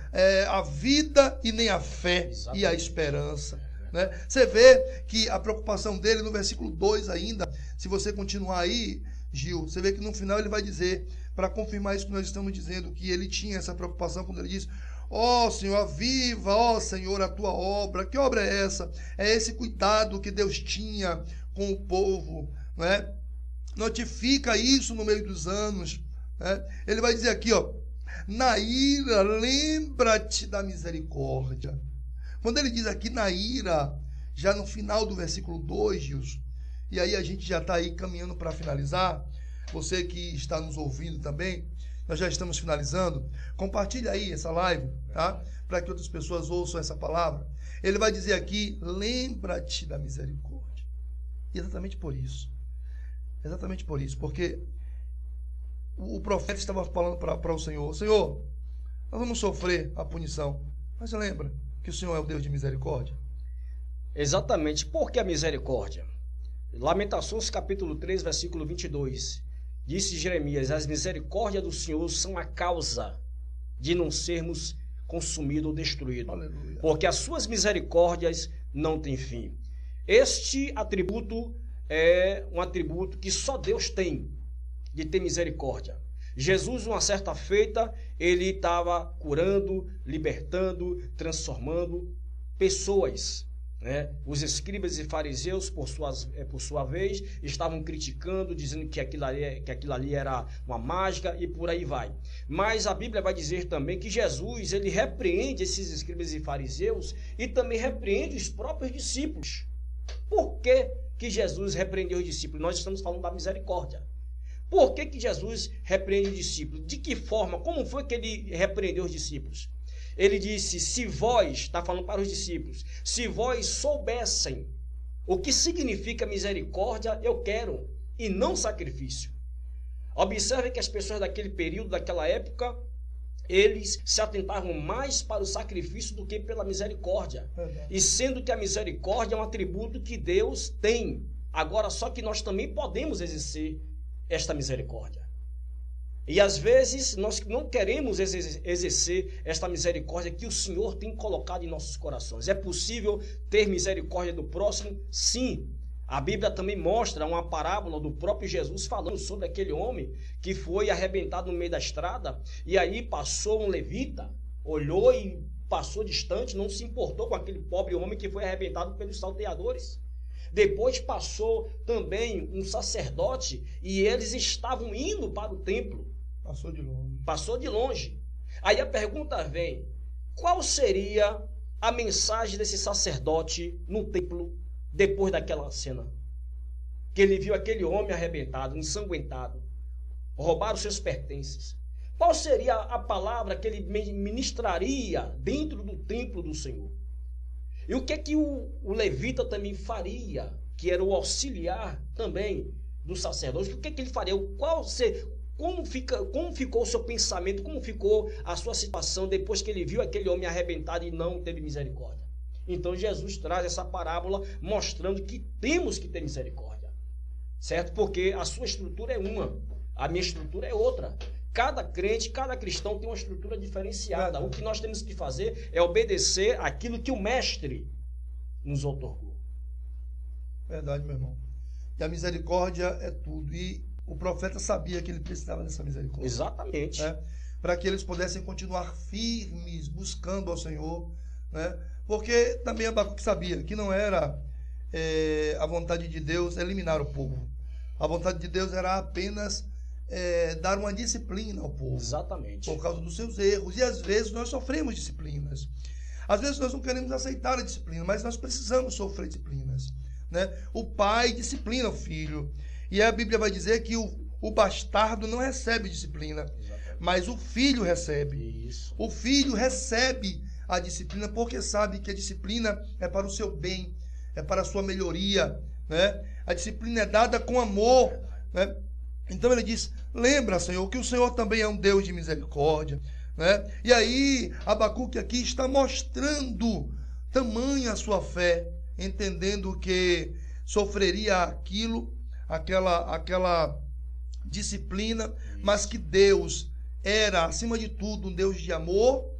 a vida e nem a fé. Exatamente. E a esperança, né? Você vê que a preocupação dele no versículo 2 ainda, se você continuar aí, Gil, você vê que no final ele vai dizer, para confirmar isso que nós estamos dizendo, que ele tinha essa preocupação quando ele diz: ó Senhor, aviva, ó Senhor, a tua obra. Que obra é essa? É esse cuidado que Deus tinha com o povo, não é? Notifica isso no meio dos anos, né? Ele vai dizer aqui, ó: na ira, lembra-te da misericórdia. Quando ele diz aqui na ira, já no final do versículo 2, Gilson, e aí a gente já está aí caminhando para finalizar. Você que está nos ouvindo também, nós já estamos finalizando. Compartilha aí essa live, tá? Para que outras pessoas ouçam essa palavra. Ele vai dizer aqui: lembra-te da misericórdia. E exatamente por isso. Exatamente por isso. Porque o profeta estava falando para o Senhor: Senhor, nós vamos sofrer a punição, mas lembra que o Senhor é o Deus de misericórdia. Exatamente. Por que a misericórdia? Lamentações capítulo 3, versículo 22. Disse Jeremias: as misericórdias do Senhor são a causa de não sermos consumidos ou destruídos. Aleluia. Porque as suas misericórdias não têm fim. Este atributo é um atributo que só Deus tem, de ter misericórdia. Jesus, uma certa feita, ele estava curando, libertando, transformando pessoas, né? Os escribas e fariseus, por sua vez, estavam criticando, dizendo que aquilo ali era uma mágica e por aí vai. Mas a Bíblia vai dizer também que Jesus, ele repreende esses escribas e fariseus e também repreende os próprios discípulos. Por que Jesus repreendeu os discípulos? Nós estamos falando da misericórdia. Por que Jesus repreende os discípulos? De que forma? Como foi que ele repreendeu os discípulos? Ele disse, se vós, está falando para os discípulos, se vós soubessem o que significa misericórdia, eu quero, e não sacrifício. Observe que as pessoas daquele período, daquela época, eles se atentavam mais para o sacrifício do que pela misericórdia. E sendo que a misericórdia é um atributo que Deus tem. Agora, só que nós também podemos exercer esta misericórdia. E às vezes nós não queremos exercer esta misericórdia que o Senhor tem colocado em nossos corações. É possível ter misericórdia do próximo? Sim. A Bíblia também mostra uma parábola do próprio Jesus falando sobre aquele homem que foi arrebentado no meio da estrada, e aí passou um levita, olhou e passou distante, não se importou com aquele pobre homem que foi arrebentado pelos salteadores. Depois passou também um sacerdote e eles estavam indo para o templo. Passou de longe. Passou de longe. Aí a pergunta vem, qual seria a mensagem desse sacerdote no templo depois daquela cena? Que ele viu aquele homem arrebentado, ensanguentado, roubar os seus pertences. Qual seria a palavra que ele ministraria dentro do templo do Senhor? E o que o levita também faria, que era o auxiliar também do sacerdote? O que ele faria? Como ficou o seu pensamento? Como ficou a sua situação depois que ele viu aquele homem arrebentado e não teve misericórdia? Então Jesus traz essa parábola mostrando que temos que ter misericórdia, certo? Porque a sua estrutura é uma, a minha estrutura é outra. Cada crente, cada cristão tem uma estrutura diferenciada. O que nós temos que fazer é obedecer aquilo que o mestre nos outorgou. Verdade, meu irmão. E a misericórdia é tudo. E o profeta sabia que ele precisava dessa misericórdia. Exatamente. Né? Para que eles pudessem continuar firmes, buscando ao Senhor, né? Porque também Abacuque sabia que não era a vontade de Deus eliminar o povo. A vontade de Deus era apenas dar uma disciplina ao povo. Exatamente. Por causa dos seus erros. E às vezes nós sofremos disciplinas. Às vezes nós não queremos aceitar a disciplina, mas nós precisamos sofrer disciplinas. Né? O pai disciplina o filho. E a Bíblia vai dizer que o bastardo não recebe disciplina, exatamente, mas o filho recebe. Isso. O filho recebe a disciplina porque sabe que a disciplina é para o seu bem, é para a sua melhoria. Né? A disciplina é dada com amor. Né? Então ele diz, lembra, Senhor, que o Senhor também é um Deus de misericórdia. Né? E aí Abacuque aqui está mostrando tamanha a sua fé, entendendo que sofreria aquela disciplina, mas que Deus era, acima de tudo, um Deus de amor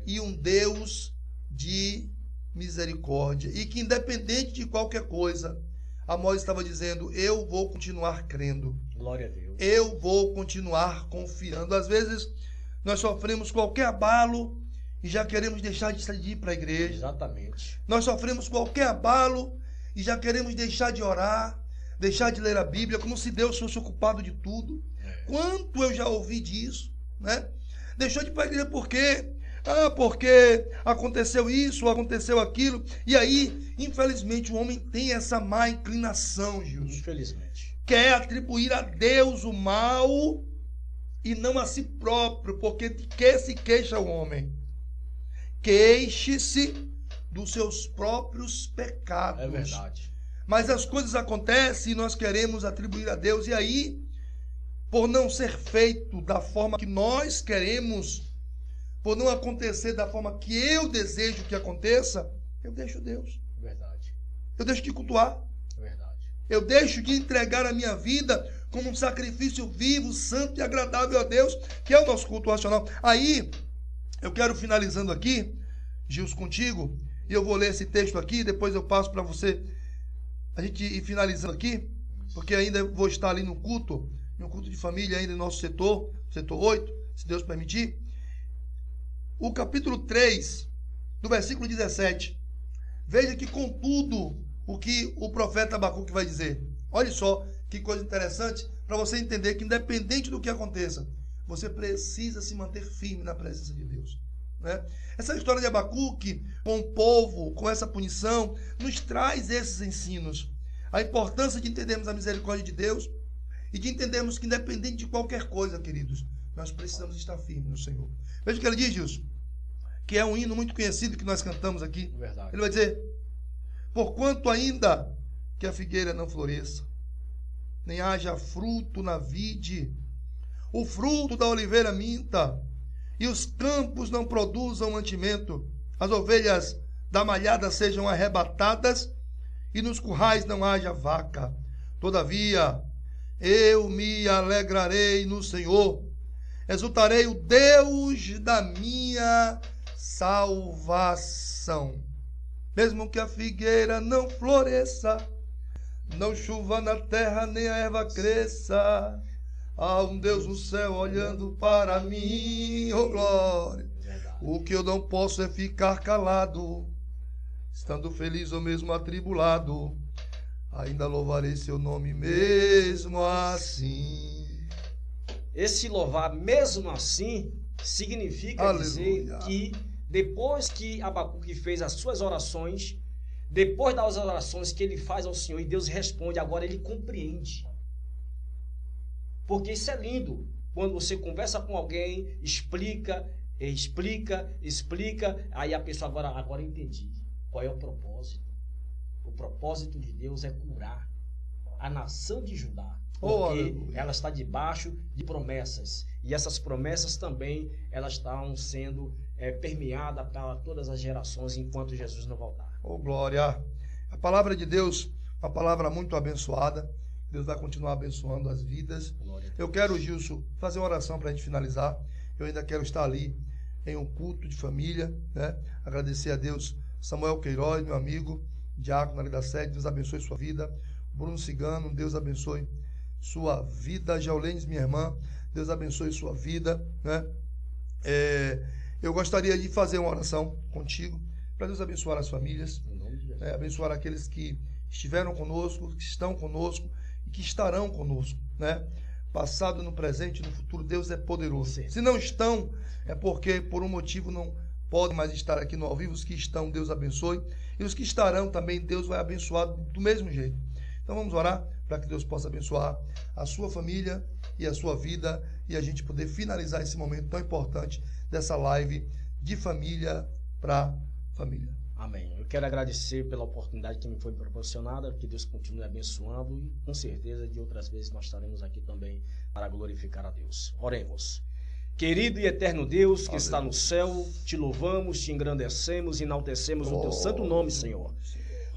e um Deus de misericórdia. E que independente de qualquer coisa, Amós estava dizendo, eu vou continuar crendo. Glória a Deus. Eu vou continuar confiando. Às vezes nós sofremos qualquer abalo e já queremos deixar de ir para a igreja. Exatamente. Nós sofremos qualquer abalo e já queremos deixar de orar, deixar de ler a Bíblia, como se Deus fosse ocupado de tudo. Quanto eu já ouvi disso, né? Deixou de ir para a igreja por quê? Porque aconteceu isso, aconteceu aquilo. E aí, infelizmente, o homem tem essa má inclinação, Gilson. Infelizmente. Quer atribuir a Deus o mal e não a si próprio, porque de que se queixa o homem? Queixe-se dos seus próprios pecados. É verdade. Mas as coisas acontecem e nós queremos atribuir a Deus. E aí, por não ser feito da forma que nós queremos, por não acontecer da forma que eu desejo que aconteça, eu deixo Deus. Verdade. Eu deixo de cultuar. Verdade. Eu deixo de entregar a minha vida como um sacrifício vivo, santo e agradável a Deus, que é o nosso culto racional. Aí, eu quero finalizando aqui, Gilson, contigo, e eu vou ler esse texto aqui, depois eu passo para você, a gente ir finalizando aqui, porque ainda vou estar ali no culto de família, ainda em nosso setor 8, se Deus permitir. O capítulo 3, do versículo 17. Veja que, contudo, o que o profeta Abacuque vai dizer. Olha só que coisa interessante, para você entender que, independente do que aconteça, você precisa se manter firme na presença de Deus. Né? Essa história de Abacuque com o povo, com essa punição, nos traz esses ensinos. A importância de entendermos a misericórdia de Deus e de entendermos que, independente de qualquer coisa, queridos, nós precisamos estar firmes no Senhor. Veja o que ele diz, Gilson. que é um hino muito conhecido que nós cantamos aqui. Verdade. Ele vai dizer: porquanto ainda que a figueira não floresça, nem haja fruto na vide, o fruto da oliveira minta, e os campos não produzam mantimento, as ovelhas da malhada sejam arrebatadas, e nos currais não haja vaca. Todavia, eu me alegrarei no Senhor, exultarei o Deus da minha salvação. Mesmo que a figueira não floresça, não chova na terra, nem a erva cresça, há um Deus no céu olhando para mim, oh glória. O que eu não posso é ficar calado, estando feliz ou mesmo atribulado, ainda louvarei seu nome mesmo assim. Esse louvar mesmo assim significa Aleluia. dizer que depois que Abacuque fez as suas orações, depois das orações que ele faz ao Senhor e Deus responde, agora ele compreende. Porque isso é lindo. Quando você conversa com alguém, explica, aí a pessoa agora entendi. Qual é o propósito? O propósito de Deus é curar a nação de Judá. Porque ela está debaixo de promessas. E essas promessas também, elas estão sendo permeadas para todas as gerações enquanto Jesus não voltar. Oh, glória! A palavra de Deus, uma palavra muito abençoada. Deus vai continuar abençoando as vidas. Eu quero, Gilson, fazer uma oração para a gente finalizar. Eu ainda quero estar ali em um culto de família, né? Agradecer a Deus. Samuel Queiroz, meu amigo, diácono ali da sede, Deus abençoe sua vida. Bruno Cigano, Deus abençoe sua vida. Geolenes, minha irmã, Deus abençoe sua vida, né? Eu gostaria de fazer uma oração contigo, para Deus abençoar as famílias, abençoar aqueles que estiveram conosco, que estão conosco e que estarão conosco, né? Passado, no presente e no futuro, Deus é poderoso. Sim. Se não estão, é porque por um motivo não podem mais estar aqui no ao vivo. Os que estão, Deus abençoe, e os que estarão também, Deus vai abençoar do mesmo jeito. Então vamos orar para que Deus possa abençoar a sua família e a sua vida, e a gente poder finalizar esse momento tão importante dessa live de família para família. Amém. Eu quero agradecer pela oportunidade que me foi proporcionada, que Deus continue abençoando, e com certeza de outras vezes nós estaremos aqui também para glorificar a Deus. Oremos. Querido e eterno Deus que está no céu, te louvamos, te engrandecemos e enaltecemos o teu santo nome, Senhor,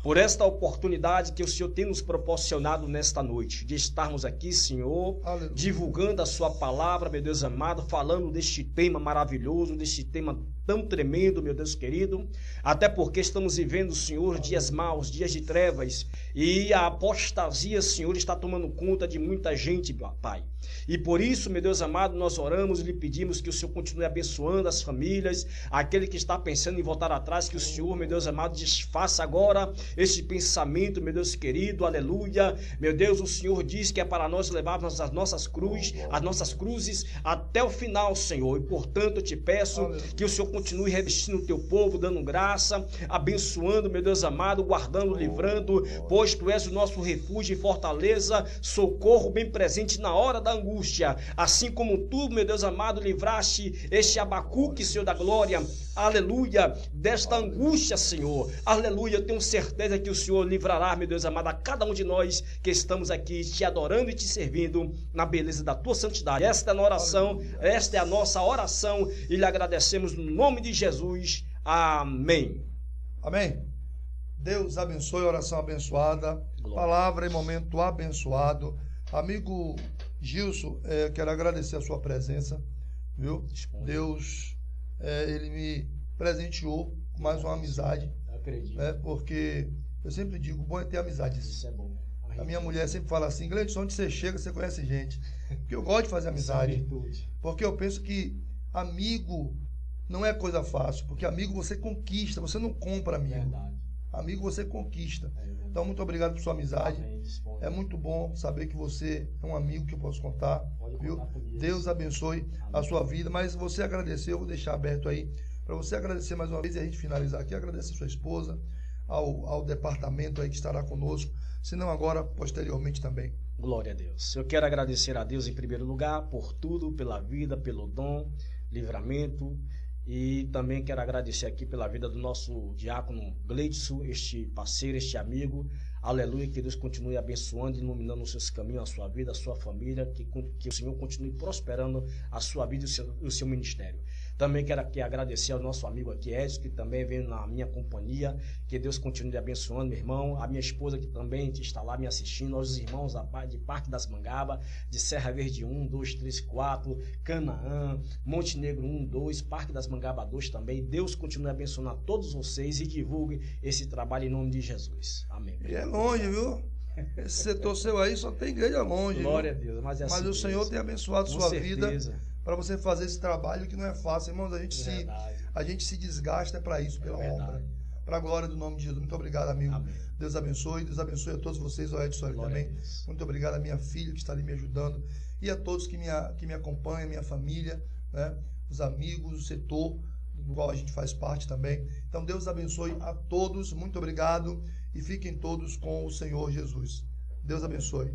por esta oportunidade que o Senhor tem nos proporcionado nesta noite, de estarmos aqui, Senhor, aleluia, divulgando a sua palavra, meu Deus amado, falando deste tema maravilhoso, deste tema tão tremendo, meu Deus querido, até porque estamos vivendo, Senhor, dias maus, dias de trevas, e a apostasia, Senhor, está tomando conta de muita gente, Pai. E por isso, meu Deus amado, nós oramos e lhe pedimos que o Senhor continue abençoando as famílias, aquele que está pensando em voltar atrás, que o Senhor, meu Deus amado, desfaça agora esse pensamento, meu Deus querido, aleluia. Meu Deus, o Senhor diz que é para nós levarmos as nossas cruzes até o final, Senhor, e portanto eu te peço que o Senhor continue revestindo o teu povo, dando graça, abençoando, meu Deus amado, guardando, livrando, pois tu és o nosso refúgio e fortaleza, socorro bem presente na hora da angústia, assim como tu, meu Deus amado, livraste este Abacuque, Senhor da glória, aleluia, desta angústia, Senhor, aleluia. Eu tenho certeza que o Senhor livrará, meu Deus amado, a cada um de nós que estamos aqui te adorando e te servindo na beleza da tua santidade. Esta é a nossa oração e lhe agradecemos no nome de Jesus. Amém. Amém. Deus abençoe, oração abençoada, glória. Palavra e momento abençoado. Amigo Gilson, quero agradecer a sua presença, viu? Deus, ele me presenteou com mais uma amizade. Acredito. Porque eu sempre digo, bom é ter amizades. Isso é bom. A minha mulher sempre fala assim, Gleidson, onde você chega, você conhece gente. Porque eu gosto de fazer amizade. Porque eu penso que amigo não é coisa fácil. Porque amigo você conquista, você não compra amigo. Verdade. Amigo você conquista. Então, muito obrigado por sua amizade. É muito bom saber que você é um amigo que eu posso contar. Viu? Deus abençoe a sua vida. Mas você agradecer, eu vou deixar aberto aí para você agradecer mais uma vez e a gente finalizar aqui. Agradecer a sua esposa, ao departamento aí que estará conosco, se não agora, posteriormente também. Glória a Deus. Eu quero agradecer a Deus em primeiro lugar por tudo, pela vida, pelo dom, livramento E também quero agradecer aqui pela vida do nosso diácono Gleidson, este parceiro, este amigo. Aleluia, que Deus continue abençoando e iluminando os seus caminhos, a sua vida, a sua família, que o Senhor continue prosperando a sua vida e o seu ministério. Também quero aqui agradecer ao nosso amigo aqui, Edson, que também veio na minha companhia. Que Deus continue abençoando, meu irmão. A minha esposa, que também está lá me assistindo. Aos irmãos de Parque das Mangaba, de Serra Verde 1, 2, 3, 4, Canaã, Montenegro 1, 2, Parque das Mangaba 2 também. Deus continue abençoando a todos vocês e divulgue esse trabalho em nome de Jesus. Amém. E é longe, viu? Esse setor seu aí só tem igreja longe. Glória viu? a Deus. Mas o Senhor tem abençoado sua vida para você fazer esse trabalho que não é fácil. Irmãos, a gente se desgasta para isso, pela obra. Para a glória do nome de Jesus. Muito obrigado, amigo. Amém. Deus abençoe a todos vocês, o Edson também. Muito obrigado à minha filha que está ali me ajudando e a todos que me acompanham, minha família, né? Os amigos, o setor do qual a gente faz parte também. Então, Deus abençoe a todos. Muito obrigado e fiquem todos com o Senhor Jesus. Deus abençoe.